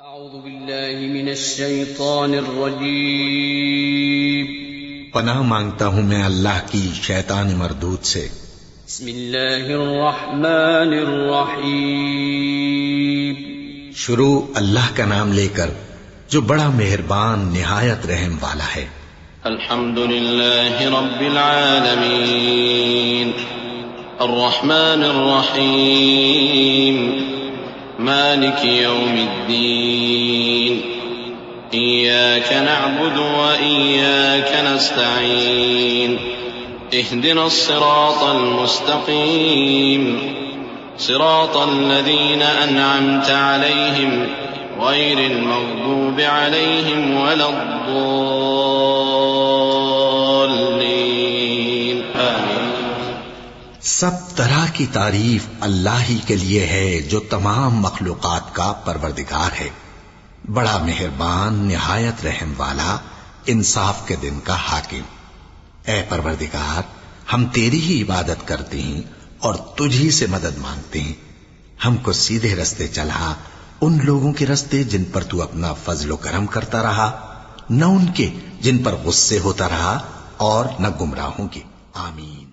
اعوذ باللہ من الشیطان الرجیم پناہ مانگتا ہوں میں اللہ کی شیطان مردود سے۔ بسم اللہ الرحمن الرحیم شروع اللہ کا نام لے کر جو بڑا مہربان نہایت رحم والا ہے۔ الحمد للہ رب العالمین الرحمن الرحیم مالک یوم الدین ایاک نعبد وإیاک نستعین اهدنا الصراط المستقیم صراط الذین انعمت علیہم غیر المغضوب علیہم ولا الضالین آمین۔ سب طرح کی تعریف اللہ ہی کے لیے ہے جو تمام مخلوقات کا پروردگار ہے، بڑا مہربان نہایت رحم والا، انصاف کے دن کا حاکم۔ اے پروردگار، ہم تیری ہی عبادت کرتے ہیں اور تجھی سے مدد مانگتے ہیں۔ ہم کو سیدھے رستے چلا، ان لوگوں کے رستے جن پر تو اپنا فضل و کرم کرتا رہا، نہ ان کے جن پر غصے ہوتا رہا، اور نہ گمراہوں کے۔ آمین۔